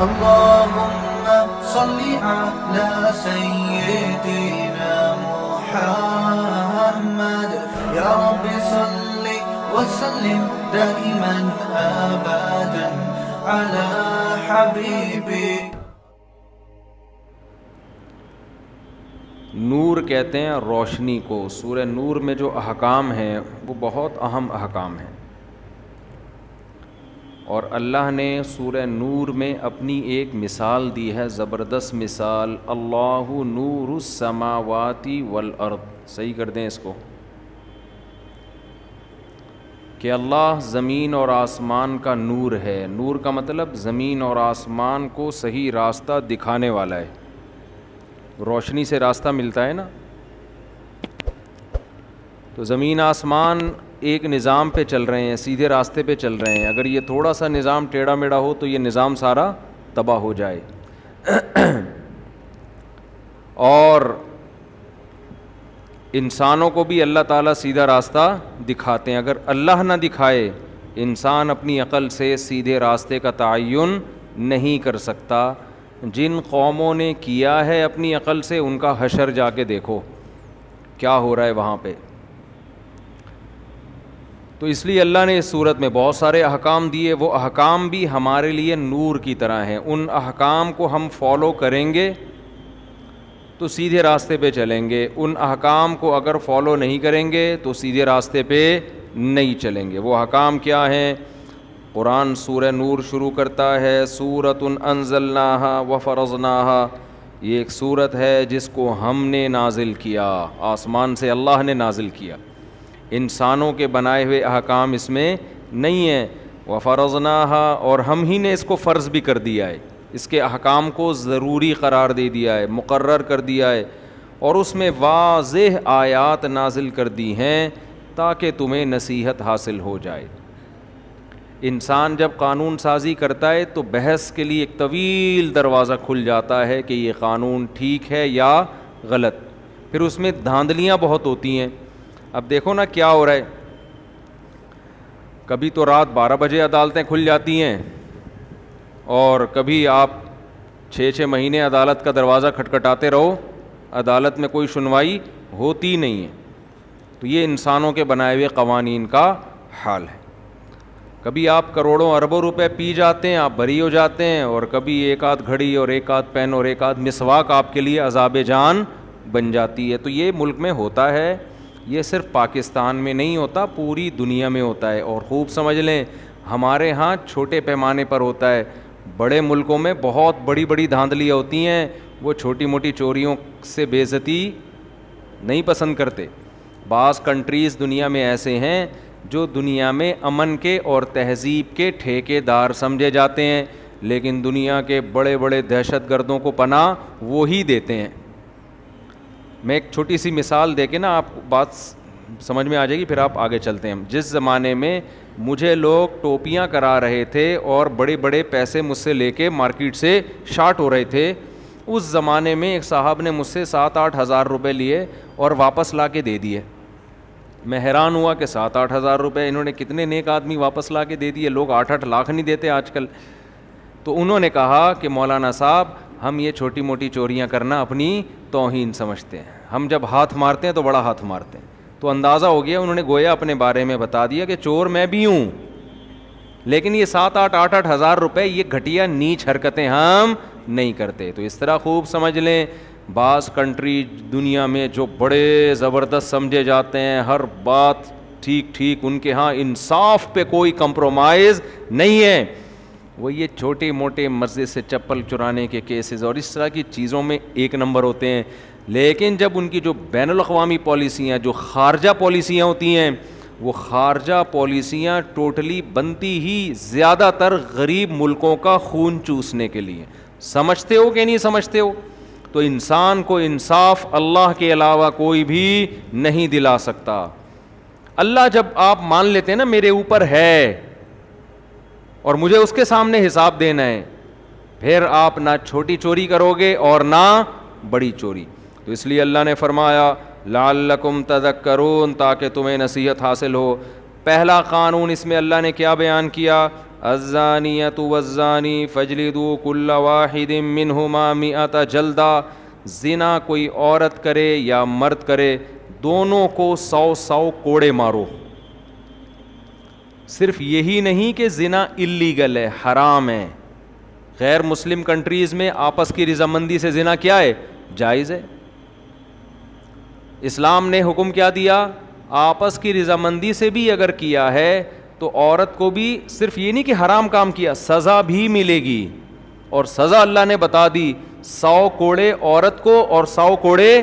اللهم صل على سيدنا محمد يا رب صل وسلم دائما أبدا على حبيبك. نور کہتے ہیں روشنی کو. سورہ نور میں جو احکام ہیں وہ بہت اہم احکام ہیں، اور اللہ نے سورہ نور میں اپنی ایک مثال دی ہے، زبردست مثال. اللہ نور السماوات والارض. صحیح کر دیں اس کو کہ اللہ زمین اور آسمان کا نور ہے. نور کا مطلب زمین اور آسمان کو صحیح راستہ دکھانے والا ہے. روشنی سے راستہ ملتا ہے نا، تو زمین آسمان ایک نظام پہ چل رہے ہیں، سیدھے راستے پہ چل رہے ہیں. اگر یہ تھوڑا سا نظام ٹیڑھا میڑھا ہو تو یہ نظام سارا تباہ ہو جائے. اور انسانوں کو بھی اللہ تعالیٰ سیدھا راستہ دکھاتے ہیں. اگر اللہ نہ دکھائے، انسان اپنی عقل سے سیدھے راستے کا تعین نہیں کر سکتا. جن قوموں نے کیا ہے اپنی عقل سے، ان کا حشر جا کے دیکھو کیا ہو رہا ہے وہاں پہ. تو اس لیے اللہ نے اس صورت میں بہت سارے احکام دیے. وہ احکام بھی ہمارے لیے نور کی طرح ہیں. ان احکام کو ہم فالو کریں گے تو سیدھے راستے پہ چلیں گے. ان احکام کو اگر فالو نہیں کریں گے تو سیدھے راستے پہ نہیں چلیں گے. وہ احکام کیا ہیں؟ قرآن سورہ نور شروع کرتا ہے سورۃ انزلناہا وفرضناہا. یہ ایک سورت ہے جس کو ہم نے نازل کیا، آسمان سے اللہ نے نازل کیا. انسانوں کے بنائے ہوئے احکام اس میں نہیں ہیں. وفرضناہا، اور ہم ہی نے اس کو فرض بھی کر دیا ہے. اس کے احکام کو ضروری قرار دے دیا ہے، مقرر کر دیا ہے، اور اس میں واضح آیات نازل کر دی ہیں تاکہ تمہیں نصیحت حاصل ہو جائے. انسان جب قانون سازی کرتا ہے تو بحث کے لیے ایک طویل دروازہ کھل جاتا ہے کہ یہ قانون ٹھیک ہے یا غلط. پھر اس میں دھاندلیاں بہت ہوتی ہیں. اب دیکھو نا کیا ہو رہا ہے. کبھی تو رات 12 بجے عدالتیں کھل جاتی ہیں، اور کبھی آپ 6 مہینے عدالت کا دروازہ کھٹکھٹاتے رہو، عدالت میں کوئی سنوائی ہوتی نہیں ہے. تو یہ انسانوں کے بنائے ہوئے قوانین کا حال ہے. کبھی آپ کروڑوں اربوں روپے پی جاتے ہیں، آپ بری ہو جاتے ہیں، اور کبھی ایک آدھ گھڑی اور ایک آدھ پین اور ایک آدھ مسواک آپ کے لیے عذاب جان بن جاتی ہے. تو یہ ملک میں ہوتا ہے. یہ صرف پاکستان میں نہیں ہوتا، پوری دنیا میں ہوتا ہے. اور خوب سمجھ لیں، ہمارے ہاں چھوٹے پیمانے پر ہوتا ہے. بڑے ملکوں میں بہت بڑی بڑی دھاندلیاں ہوتی ہیں. وہ چھوٹی موٹی چوریوں سے بے عزتی نہیں پسند کرتے. بعض کنٹریز دنیا میں ایسے ہیں جو دنیا میں امن کے اور تہذیب کے ٹھیکے دار سمجھے جاتے ہیں، لیکن دنیا کے بڑے بڑے دہشت گردوں کو پناہ وہی دیتے ہیں. میں ایک چھوٹی سی مثال دے کے نا آپ کو بات سمجھ میں آ جائے گی، پھر آپ آگے چلتے ہیں. جس زمانے میں مجھے لوگ ٹوپیاں کرا رہے تھے اور بڑے بڑے پیسے مجھ سے لے کے مارکیٹ سے شارٹ ہو رہے تھے، اس زمانے میں ایک صاحب نے مجھ سے 7-8 ہزار روپے لیے اور واپس لا کے دے دیے. میں حیران ہوا کہ 7-8 ہزار روپے انہوں نے کتنے نیک آدمی واپس لا کے دے دیے. لوگ 8-8 لاکھ نہیں دیتے آج کل. تو انہوں نے کہا کہ مولانا صاحب، ہم یہ چھوٹی موٹی چوریاں کرنا اپنی توہین سمجھتے ہیں، ہم جب ہاتھ مارتے ہیں تو بڑا ہاتھ مارتے ہیں. تو اندازہ ہو گیا، انہوں نے گویا اپنے بارے میں بتا دیا کہ چور میں بھی ہوں، لیکن یہ 7-8 ہزار روپے یہ گھٹیا نیچ حرکتیں ہم نہیں کرتے. تو اس طرح خوب سمجھ لیں، بعض کنٹری دنیا میں جو بڑے زبردست سمجھے جاتے ہیں، ہر بات ٹھیک ان کے ہاں انصاف پہ کوئی کمپرومائز نہیں ہے. وہ یہ چھوٹے موٹے مسجد سے چپل چرانے کے کیسز اور اس طرح کی چیزوں میں 1 نمبر ہوتے ہیں. لیکن جب ان کی جو بین الاقوامی پالیسیاں، جو خارجہ پالیسیاں ہوتی ہیں، وہ خارجہ پالیسیاں ٹوٹلی بنتی ہی زیادہ تر غریب ملکوں کا خون چوسنے کے لیے. سمجھتے ہو کہ نہیں سمجھتے ہو؟ تو انسان کو انصاف اللہ کے علاوہ کوئی بھی نہیں دلا سکتا. اللہ جب آپ مان لیتے ہیں نا میرے اوپر ہے اور مجھے اس کے سامنے حساب دینا ہے، پھر آپ نہ چھوٹی چوری کرو گے اور نہ بڑی چوری. تو اس لیے اللہ نے فرمایا لعلکم تذکرون، تاکہ تمہیں نصیحت حاصل ہو. پہلا قانون اس میں اللہ نے کیا بیان کیا؟ الزانیۃ والزانی فاجلدوا کل واحد منہما 100 جلدہ. زنا کوئی عورت کرے یا مرد کرے دونوں کو 100 کوڑے مارو. صرف یہی نہیں کہ زنا اللیگل ہے، حرام ہے. غیر مسلم کنٹریز میں آپس کی رضامندی سے زنا کیا ہے؟ جائز ہے. اسلام نے حکم کیا دیا؟ آپس کی رضامندی سے بھی اگر کیا ہے تو عورت کو بھی صرف یہ نہیں کہ حرام کام کیا، سزا بھی ملے گی. اور سزا اللہ نے بتا دی، 100 کوڑے عورت کو اور 100 کوڑے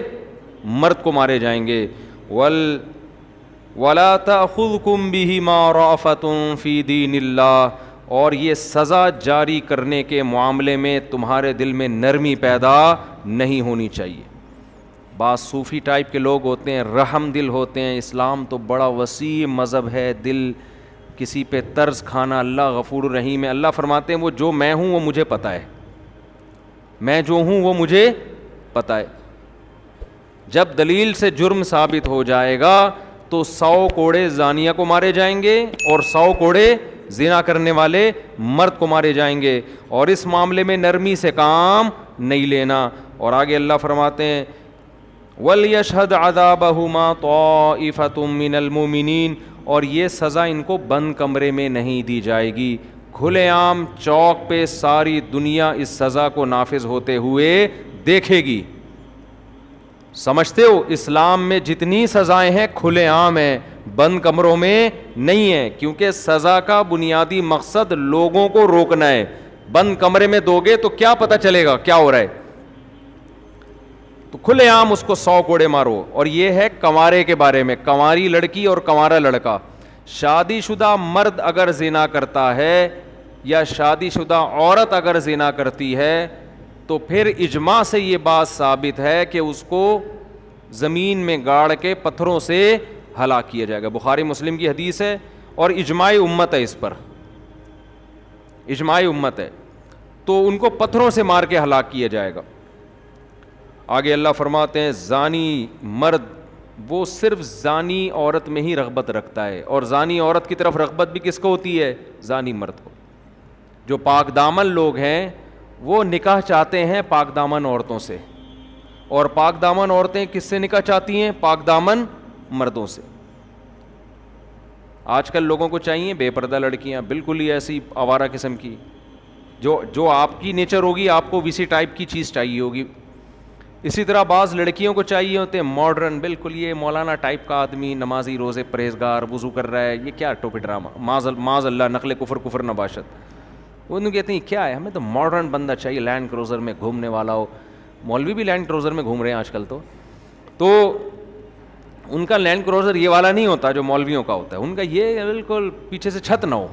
مرد کو مارے جائیں گے. وَلَا تَأْخُذْكُمْ بِهِمَا رَأْفَةٌ فِي دِينِ اللَّهِ. اور یہ سزا جاری کرنے کے معاملے میں تمہارے دل میں نرمی پیدا نہیں ہونی چاہیے. بعض صوفی ٹائپ کے لوگ ہوتے ہیں، رحم دل ہوتے ہیں. اسلام تو بڑا وسیع مذہب ہے، دل کسی پہ طرز کھانا. اللہ غفور الرحیم ہے. اللہ فرماتے ہیں وہ جو میں ہوں وہ مجھے پتہ ہے، میں جو ہوں وہ مجھے پتہ ہے. جب دلیل سے جرم ثابت ہو جائے گا تو 100 کوڑے زانیہ کو مارے جائیں گے اور 100 کوڑے زنا کرنے والے مرد کو مارے جائیں گے. اور اس معاملے میں نرمی سے کام نہیں لینا. اور آگے اللہ فرماتے ہیں وَلْيَشْهَدْ عَذَابَهُمَا طَائِفَةٌ مِّنَ الْمُؤْمِنِينَ. اور یہ سزا ان کو بند کمرے میں نہیں دی جائے گی، کھلے عام چوک پہ ساری دنیا اس سزا کو نافذ ہوتے ہوئے دیکھے گی. سمجھتے ہو اسلام میں جتنی سزائیں ہیں کھلے عام ہیں، بند کمروں میں نہیں ہیں. کیونکہ سزا کا بنیادی مقصد لوگوں کو روکنا ہے. بند کمرے میں دو گے تو کیا پتہ چلے گا کیا ہو رہا ہے؟ تو کھلے عام اس کو 100 کوڑے مارو. اور یہ ہے کنوارے کے بارے میں، کنواری لڑکی اور کنوارا لڑکا. شادی شدہ مرد اگر زنا کرتا ہے یا شادی شدہ عورت اگر زنا کرتی ہے تو پھر اجماع سے یہ بات ثابت ہے کہ اس کو زمین میں گاڑ کے پتھروں سے ہلاک کیا جائے گا. بخاری مسلم کی حدیث ہے اور اجماع امت ہے، اس پر اجماع امت ہے. تو ان کو پتھروں سے مار کے ہلاک کیا جائے گا. آگے اللہ فرماتے ہیں زانی مرد وہ صرف زانی عورت میں ہی رغبت رکھتا ہے. اور زانی عورت کی طرف رغبت بھی کس کو ہوتی ہے؟ زانی مرد کو. جو پاک دامن لوگ ہیں وہ نکاح چاہتے ہیں پاک دامن عورتوں سے، اور پاک دامن عورتیں کس سے نکاح چاہتی ہیں؟ پاک دامن مردوں سے. آج کل لوگوں کو چاہیے بے پردہ لڑکیاں، بالکل ہی ایسی آوارہ قسم کی، جو آپ کی نیچر ہوگی آپ کو ویسی ٹائپ کی چیز چاہیے ہوگی. اسی طرح بعض لڑکیوں کو چاہیے ہوتے ہیں ماڈرن، بالکل یہ مولانا ٹائپ کا آدمی، نمازی، روزے پرہیزگار، وضو کر رہا ہے. یہ کیا ٹوپی ڈرامہ، معاذ اللہ نقل کفر نباشت. وہ کہتے ہیں کیا ہے، ہمیں تو ماڈرن بندہ چاہیے، لینڈ کروزر میں گھومنے والا ہو. مولوی بھی لینڈ کروزر میں گھوم رہے ہیں آج کل. تو ان کا لینڈ کروزر یہ والا نہیں ہوتا جو مولویوں کا ہوتا ہے. ان کا یہ بالکل پیچھے سے چھت نہ ہو،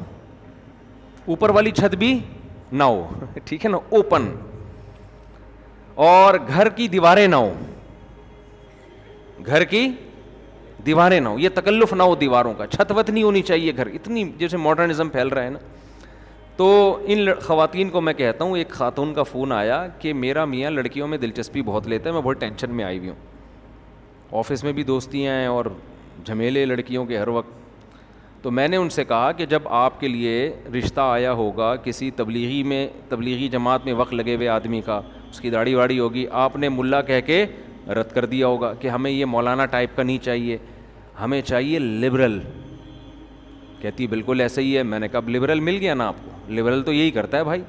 اوپر والی چھت بھی نہ ہو، ٹھیک ہے نا، اوپن. اور گھر کی دیواریں نہ ہو، گھر کی دیواریں نہ ہو، یہ تکلف نہ ہو دیواروں کا. چھت وت نہیں ہونی چاہیے گھر، اتنی جیسے ماڈرنزم پھیل رہا ہے نا. تو ان خواتین کو میں کہتا ہوں، ایک خاتون کا فون آیا کہ میرا میاں لڑکیوں میں دلچسپی بہت لیتا ہے، میں بہت ٹینشن میں آئی ہوئی ہوں، آفس میں بھی دوستیاں ہیں اور جھمیلے لڑکیوں کے ہر وقت. تو میں نے ان سے کہا کہ جب آپ کے لیے رشتہ آیا ہوگا کسی تبلیغی جماعت میں وقت لگے ہوئے آدمی کا، اس کی داڑھی واڑی ہوگی، آپ نے ملا کہہ کے رد کر دیا ہوگا کہ ہمیں یہ مولانا ٹائپ کا نہیں چاہیے، ہمیں چاہیے لبرل. کہتی بالکل ایسا ہی ہے. میں نے کہا لبرل مل گیا نا آپ کو. لبرل تو یہی کرتا ہے بھائی.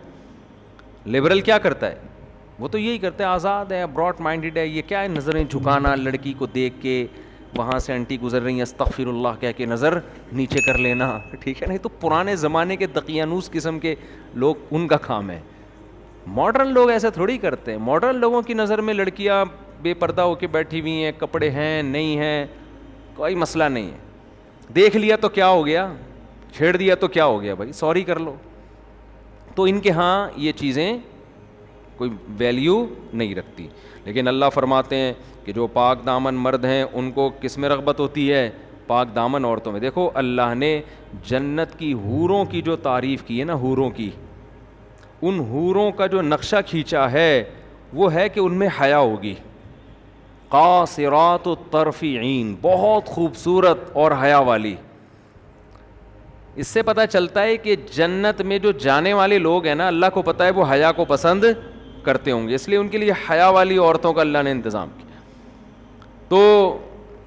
لبرل کیا کرتا ہے؟ وہ تو یہی کرتا ہے، آزاد ہے، براڈ مائنڈڈ ہے. یہ کیا ہے نظریں جھکانا، لڑکی کو دیکھ کے وہاں سے انٹی گزر رہی ہیں استغفر اللہ کہہ کے نظر نیچے کر لینا، ٹھیک ہے. نہیں تو پرانے زمانے کے دقیانوس قسم کے لوگ، ان کا کام ہے. ماڈرن لوگ ایسا تھوڑی کرتے ہیں. ماڈرن لوگوں کی نظر میں لڑکیاں بے پردہ ہو کے بیٹھی ہوئی ہیں، کپڑے ہیں نہیں ہیں، کوئی مسئلہ نہیں ہے. دیکھ لیا تو کیا ہو گیا، چھیڑ دیا تو کیا ہو گیا بھائی، سوری کر لو. تو ان کے ہاں یہ چیزیں کوئی ویلیو نہیں رکھتی. لیکن اللہ فرماتے ہیں کہ جو پاک دامن مرد ہیں ان کو کس میں رغبت ہوتی ہے؟ پاک دامن عورتوں میں. دیکھو اللہ نے جنت کی حوروں کی جو تعریف کی ہے نا، حوروں کی، ان حوروں کا جو نقشہ کھینچا ہے وہ ہے کہ ان میں حیا ہوگی. قاصرات الطرف عین، بہت خوبصورت اور حیا والی. اس سے پتہ چلتا ہے کہ جنت میں جو جانے والے لوگ ہیں نا، اللہ کو پتہ ہے وہ حیا کو پسند کرتے ہوں گے، اس لیے ان کے لیے حیا والی عورتوں کا اللہ نے انتظام کیا. تو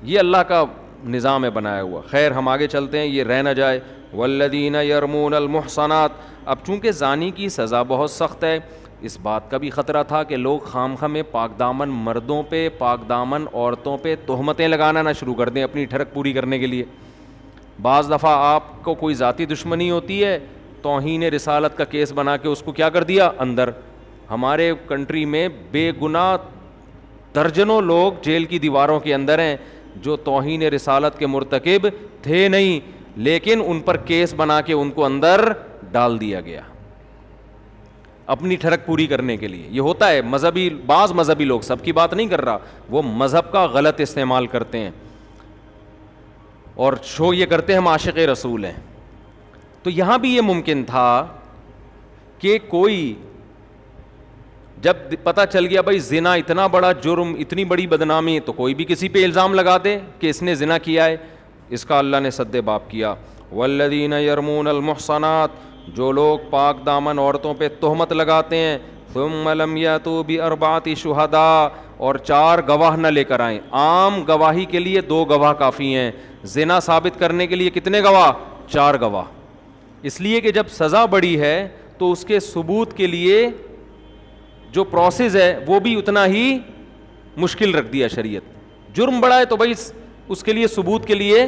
یہ اللہ کا نظام ہے بنایا ہوا. خیر ہم آگے چلتے ہیں، یہ رہ نہ جائے. والذین یرمون المحصنات. اب چونکہ زانی کی سزا بہت سخت ہے، اس بات کا بھی خطرہ تھا کہ لوگ خام خواہ میں پاک دامن مردوں پہ، پاک دامن عورتوں پہ تہمتیں لگانا نہ شروع کر دیں اپنی ٹھڑک پوری کرنے کے لیے. بعض دفعہ آپ کو کوئی ذاتی دشمنی ہوتی ہے، توہین رسالت کا کیس بنا کے اس کو کیا کر دیا اندر. ہمارے کنٹری میں بے گناہ درجنوں لوگ جیل کی دیواروں کے اندر ہیں جو توہین رسالت کے مرتکب تھے نہیں، لیکن ان پر کیس بنا کے ان کو اندر ڈال دیا گیا اپنی ٹھڑک پوری کرنے کے لیے. یہ ہوتا ہے مذہبی، بعض مذہبی لوگ، سب کی بات نہیں کر رہا، وہ مذہب کا غلط استعمال کرتے ہیں اور شو یہ کرتے ہیں ہم عاشق رسول ہیں. تو یہاں بھی یہ ممکن تھا کہ کوئی جب پتہ چل گیا بھائی زنا اتنا بڑا جرم، اتنی بڑی بدنامی، تو کوئی بھی کسی پہ الزام لگا دے کہ اس نے زنا کیا ہے. اس کا اللہ نے سد باب کیا. والذین یرمون المحصنات. جو لوگ پاک دامن عورتوں پہ تہمت لگاتے ہیں، ثم لم یاتوا باربعۃ شہداء، اور 4 گواہ نہ لے کر آئیں. عام گواہی کے لیے 2 گواہ کافی ہیں، زنا ثابت کرنے کے لیے کتنے گواہ؟ 4 گواہ. اس لیے کہ جب سزا بڑی ہے تو اس کے ثبوت کے لیے جو پروسیس ہے وہ بھی اتنا ہی مشکل رکھ دیا شریعت. جرم بڑا ہے تو بھائی اس کے لیے ثبوت کے لیے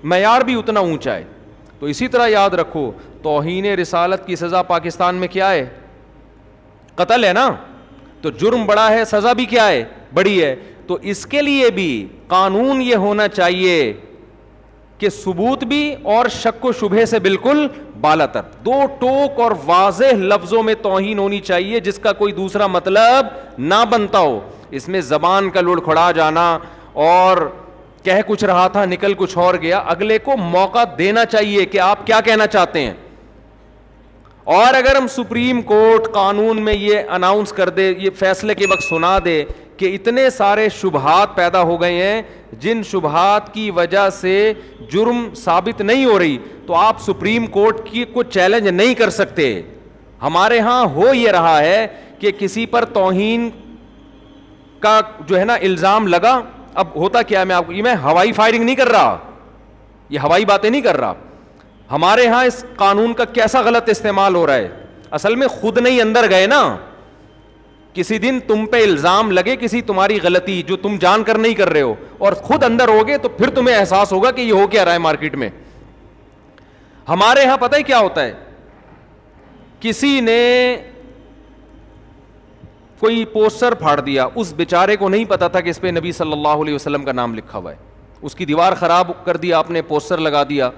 معیار بھی اتنا اونچا ہے. تو اسی طرح یاد رکھو توہین رسالت کی سزا پاکستان میں کیا ہے؟ قتل ہے نا. تو جرم بڑا ہے، سزا بھی کیا ہے؟ بڑی ہے. تو اس کے لیے بھی قانون یہ ہونا چاہیے کہ ثبوت بھی اور شک و شبہے سے بالکل بالا تر. 2 ٹوک اور واضح لفظوں میں توہین ہونی چاہیے جس کا کوئی دوسرا مطلب نہ بنتا ہو. اس میں زبان کا لڑکھڑا جانا اور کہہ کچھ رہا تھا نکل کچھ اور گیا، اگلے کو موقع دینا چاہیے کہ آپ کیا کہنا چاہتے ہیں. اور اگر ہم سپریم کورٹ قانون میں یہ اناؤنس کر دے، یہ فیصلے کے وقت سنا دے کہ اتنے سارے شبہات پیدا ہو گئے ہیں جن شبہات کی وجہ سے جرم ثابت نہیں ہو رہی، تو آپ سپریم کورٹ کی کو چیلنج نہیں کر سکتے. ہمارے ہاں ہو یہ رہا ہے کہ کسی پر توہین کا جو ہے نا الزام لگا. اب ہوتا کیا ہے، میں آپ کو، یہ میں ہوائی فائرنگ نہیں کر رہا، یہ ہوائی باتیں نہیں کر رہا. ہمارے ہاں اس قانون کا کیسا غلط استعمال ہو رہا ہے. اصل میں خود نہیں اندر گئے نا. کسی دن تم پہ الزام لگے کسی تمہاری غلطی جو تم جان کر نہیں کر رہے ہو، اور خود اندر ہوگے تو پھر تمہیں احساس ہوگا کہ یہ ہو کیا رہا ہے مارکیٹ میں. ہمارے ہاں پتہ ہی کیا ہوتا ہے، کسی نے کوئی پوسٹر پھاڑ دیا، اس بیچارے کو نہیں پتا تھا کہ اس پہ نبی صلی اللہ علیہ وسلم کا نام لکھا ہوا ہے. اس کی دیوار خراب کر دیا آپ نے، پوسٹر لگا دیا،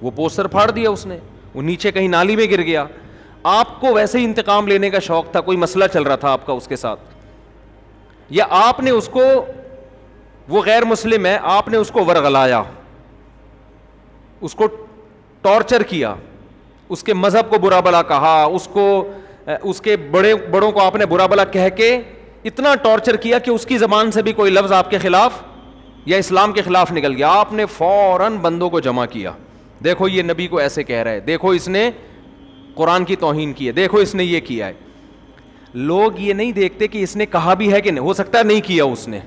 وہ پوسٹر پھاڑ دیا اس نے، وہ نیچے کہیں نالی میں گر گیا. آپ کو ویسے ہی انتقام لینے کا شوق تھا، کوئی مسئلہ چل رہا تھا آپ کا اس کے ساتھ، یا آپ نے اس کو، وہ غیر مسلم ہے، آپ نے اس کو ورغلایا، اس کو ٹارچر کیا، اس کے مذہب کو برا بلا کہا، اس کے بڑوں کو آپ نے برا بلا کہہ کے اتنا ٹارچر کیا کہ اس کی زبان سے بھی کوئی لفظ آپ کے خلاف یا اسلام کے خلاف نکل گیا. آپ نے فوراً بندوں کو جمع کیا، دیکھو یہ نبی کو ایسے کہہ رہا ہے، دیکھو اس نے قرآن کی توہین کی ہے، دیکھو اس نے یہ کیا ہے. لوگ یہ نہیں دیکھتے کہ اس نے کہا بھی ہے کہ نہیں، ہو سکتا ہے نہیں کیا اس نے.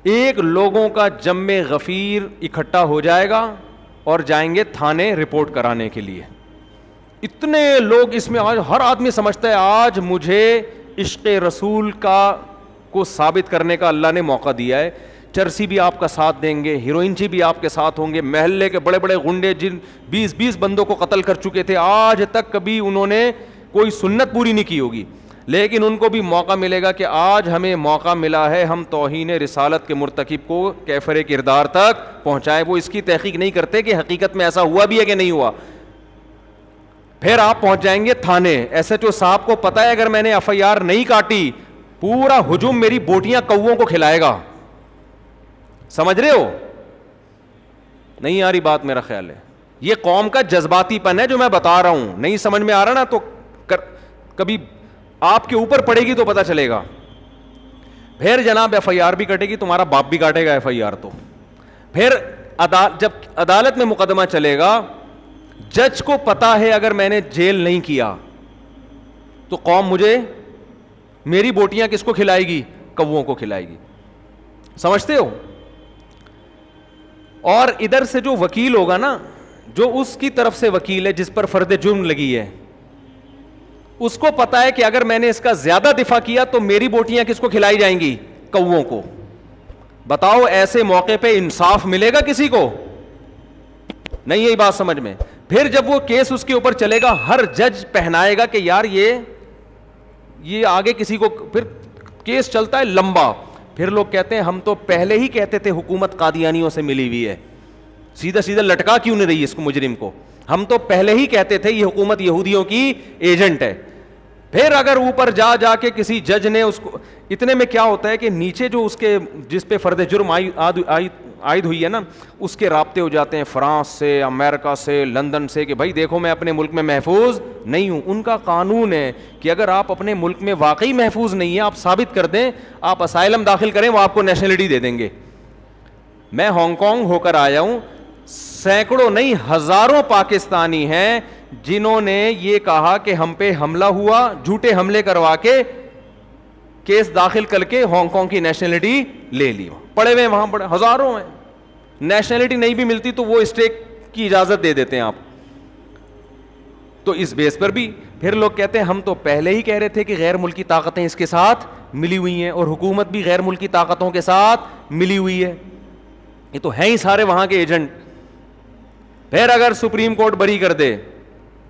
ایک لوگوں کا جم غفیر اکٹھا ہو جائے گا اور جائیں گے تھانے رپورٹ کرانے کے لیے. اتنے لوگ اس میں، آج ہر آدمی سمجھتا ہے آج مجھے عشق رسول کو ثابت کرنے کا اللہ نے موقع دیا ہے. چرسی بھی آپ کا ساتھ دیں گے، ہیروئنچی بھی آپ کے ساتھ ہوں گے، محلے کے بڑے بڑے غنڈے جن 20 بندوں کو قتل کر چکے تھے، آج تک کبھی انہوں نے کوئی سنت پوری نہیں کی ہوگی، لیکن ان کو بھی موقع ملے گا کہ آج ہمیں موقع ملا ہے ہم توہین رسالت کے مرتکب کو کیفر کردار تک پہنچائے. وہ اس کی تحقیق نہیں کرتے کہ حقیقت میں ایسا ہوا بھی ہے کہ نہیں ہوا. پھر آپ پہنچ جائیں گے تھانے. ایس ایچ او صاحب کو پتا ہے اگر میں نے ایف آئی آر نہیں کاٹی پورا ہجوم میری بوٹیاں کووں کو کھلائے گا. سمجھ رہے ہو؟ نہیں آ رہی بات میرا خیال ہے. یہ قوم کا جذباتی پن ہے جو میں بتا رہا ہوں. نہیں سمجھ میں آ رہا نا تو کبھی آپ کے اوپر پڑے گی تو پتا چلے گا. پھر جناب ایف آئی آر بھی کٹے گی، تمہارا باپ بھی کاٹے گا ایف آئی آر. تو پھر جب عدالت میں مقدمہ چلے گا, جج کو پتا ہے اگر میں نے جیل نہیں کیا تو قوم مجھے, میری بوٹیاں کس کو کھلائے گی؟ کووں کو کھلائے گی. سمجھتے ہو؟ اور ادھر سے جو وکیل ہوگا نا, جو اس کی طرف سے وکیل ہے جس پر فرد جرم لگی ہے, اس کو پتا ہے کہ اگر میں نے اس کا زیادہ دفاع کیا تو میری بوٹیاں کس کو کھلائی جائیں گی؟ کووں کو. بتاؤ ایسے موقع پہ انصاف ملے گا کسی کو؟ نہیں. یہی بات سمجھ میں. پھر جب وہ کیس اس کے اوپر چلے گا, ہر جج پہنائے گا کہ یار یہ آگے کسی کو, پھر کیس چلتا ہے لمبا. پھر لوگ کہتے ہیں ہم تو پہلے ہی کہتے تھے حکومت قادیانیوں سے ملی ہوئی ہے, سیدھا سیدھا لٹکا کیوں نہیں رہی اس کو, مجرم کو؟ ہم تو پہلے ہی کہتے تھے یہ حکومت یہودیوں کی ایجنٹ ہے. پھر اگر اوپر جا کے کسی جج نے اس کو, اتنے میں کیا ہوتا ہے کہ نیچے جو اس کے جس پہ فرد جرم عائد ہوئی ہے نا, اس کے رابطے ہو جاتے ہیں فرانس سے, امریکہ سے, لندن سے, کہ بھائی دیکھو میں اپنے ملک میں محفوظ نہیں ہوں. ان کا قانون ہے کہ اگر آپ اپنے ملک میں واقعی محفوظ نہیں ہیں, آپ ثابت کر دیں, آپ اسائلم داخل کریں, وہ آپ کو نیشنلٹی دے دیں گے. میں ہانگ کانگ ہو کر آیا ہوں, سینکڑوں نہیں ہزاروں پاکستانی ہیں جنہوں نے یہ کہا کہ ہم پہ حملہ ہوا, جھوٹے حملے کروا کے کیس داخل کر کے ہانگ کانگ کی نیشنلٹی لے لی. پڑے ہوئے وہاں پڑے ہزاروں ہیں, نیشنلٹی نہیں بھی ملتی تو وہ اسٹے کی اجازت دے دیتے ہیں آپ. تو اس بیس پر بھی پھر لوگ کہتے ہیں ہم تو پہلے ہی کہہ رہے تھے کہ غیر ملکی طاقتیں اس کے ساتھ ملی ہوئی ہیں, اور حکومت بھی غیر ملکی طاقتوں کے ساتھ ملی ہوئی ہے. یہ تو ہیں ہی سارے وہاں کے ایجنٹ. پھر اگر سپریم کورٹ بری کر دے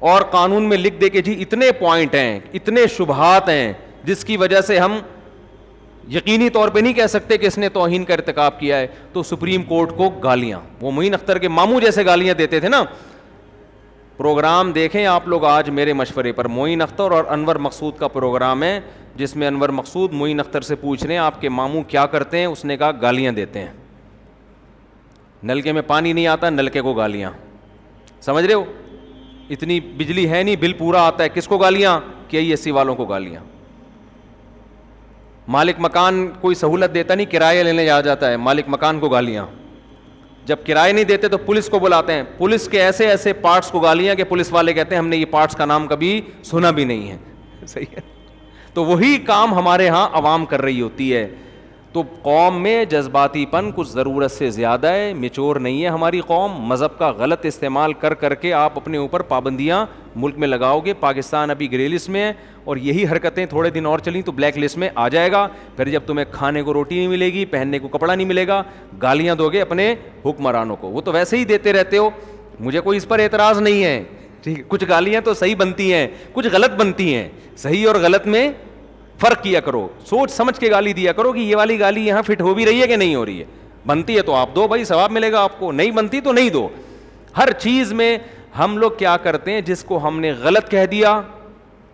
اور قانون میں لکھ دے کہ جی اتنے پوائنٹ ہیں, اتنے شبہات ہیں جس کی وجہ سے ہم یقینی طور پہ نہیں کہہ سکتے کہ اس نے توہین کا ارتکاب کیا ہے, تو سپریم کورٹ کو گالیاں, وہ معین اختر کے ماموں جیسے گالیاں دیتے تھے نا. پروگرام دیکھیں آپ لوگ آج میرے مشورے پر, معین اختر اور انور مقصود کا پروگرام ہے, جس میں انور مقصود معین اختر سے پوچھ رہے ہیں آپ کے ماموں کیا کرتے ہیں. اس نے کہا گالیاں دیتے ہیں, نلکے میں پانی نہیں آتا, نلکے کو گالیاں. سمجھ رہے ہو؟ اتنی بجلی ہے نہیں, بل پورا آتا ہے, کس کو گالیاں؟ KISC والوں کو گالیاں. مالک مکان کوئی سہولت دیتا نہیں, کرایہ لینے آ جاتا ہے, مالک مکان کو گالیاں. جب کرایہ نہیں دیتے تو پولیس کو بلاتے ہیں, پولیس کے ایسے ایسے پارٹس کو گالیاں کہ پولیس والے کہتے ہیں ہم نے یہ پارٹس کا نام کبھی سنا بھی نہیں ہے. صحیح ہے. تو وہی کام ہمارے ہاں عوام کر رہی ہوتی ہے. تو قوم میں جذباتی پن کچھ ضرورت سے زیادہ ہے, میچور نہیں ہے ہماری قوم. مذہب کا غلط استعمال کر کے آپ اپنے اوپر پابندیاں ملک میں لگاؤ گے. پاکستان ابھی گرے لسٹ میں ہے, اور یہی حرکتیں تھوڑے دن اور چلیں تو بلیک لسٹ میں آ جائے گا. پھر جب تمہیں کھانے کو روٹی نہیں ملے گی, پہننے کو کپڑا نہیں ملے گا, گالیاں دو گے اپنے حکمرانوں کو. وہ تو ویسے ہی دیتے رہتے ہو, مجھے کوئی اس پر اعتراض نہیں ہے. ٹھیک, کچھ گالیاں تو صحیح بنتی ہیں, کچھ غلط بنتی ہیں. صحیح اور غلط میں فرق کیا کرو, سوچ سمجھ کے گالی دیا کرو کہ یہ والی گالی یہاں فٹ ہو بھی رہی ہے کہ نہیں ہو رہی ہے. بنتی ہے تو آپ دو بھائی, ثواب ملے گا آپ کو. نہیں بنتی تو نہیں دو. ہر چیز میں ہم لوگ کیا کرتے ہیں, جس کو ہم نے غلط کہہ دیا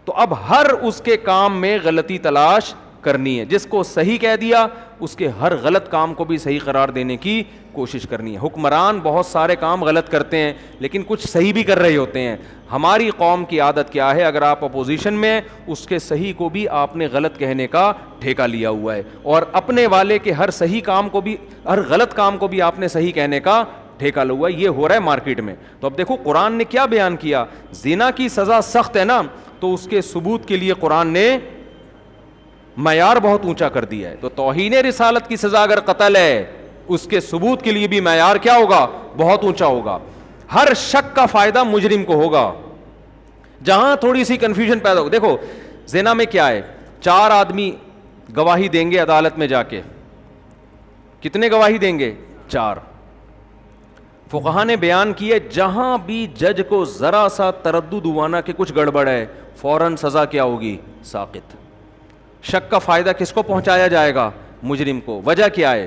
تو اب ہر اس کے کام میں غلطی تلاش کرنی ہے. جس کو صحیح کہہ دیا اس کے ہر غلط کام کو بھی صحیح قرار دینے کی کوشش کرنی ہے. حکمران بہت سارے کام غلط کرتے ہیں لیکن کچھ صحیح بھی کر رہے ہوتے ہیں. ہماری قوم کی عادت کیا ہے, اگر آپ اپوزیشن میں اس کے صحیح کو بھی آپ نے غلط کہنے کا ٹھیکہ لیا ہوا ہے, اور اپنے والے کے ہر صحیح کام کو بھی, ہر غلط کام کو بھی آپ نے صحیح کہنے کا ٹھیکہ لیا ہوا ہے. یہ ہو رہا ہے مارکیٹ میں. تو اب دیکھو قرآن نے کیا بیان کیا, زنا کی سزا سخت ہے نا, تو اس کے ثبوت کے لیے قرآن نے معیار بہت اونچا کر دیا ہے. تو توہین رسالت کی سزا اگر قتل ہے, اس کے ثبوت کے لیے بھی معیار کیا ہوگا, بہت اونچا ہوگا. ہر شک کا فائدہ مجرم کو ہوگا. جہاں تھوڑی سی کنفیوژن پیدا ہو, دیکھو زنا میں کیا ہے, 4 آدمی گواہی دیں گے عدالت میں جا کے. کتنے گواہی دیں گے؟ 4. فقہا نے بیان کیے جہاں بھی جج کو ذرا سا تردد ہوا نا کہ کچھ گڑبڑ ہے, فوراً سزا کیا ہوگی, ساقط. شک کا فائدہ کس کو پہنچایا جائے گا, مجرم کو. وجہ کیا ہے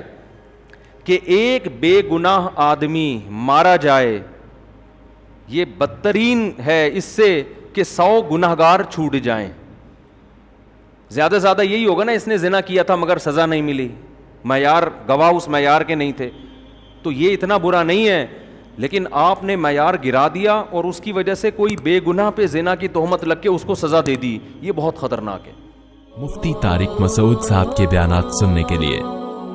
کہ ایک بے گناہ آدمی مارا جائے, یہ بدترین ہے اس سے کہ 100 گناہگار چھوٹ جائیں. زیادہ سے زیادہ یہی ہوگا نا, اس نے زنا کیا تھا مگر سزا نہیں ملی, معیار گواہ اس معیار کے نہیں تھے, تو یہ اتنا برا نہیں ہے. لیکن آپ نے معیار گرا دیا اور اس کی وجہ سے کوئی بے گناہ پہ زنا کی تہمت لگ کے اس کو سزا دے دی, یہ بہت خطرناک ہے. مفتی طارق مسعود صاحب کے بیانات سننے کے لیے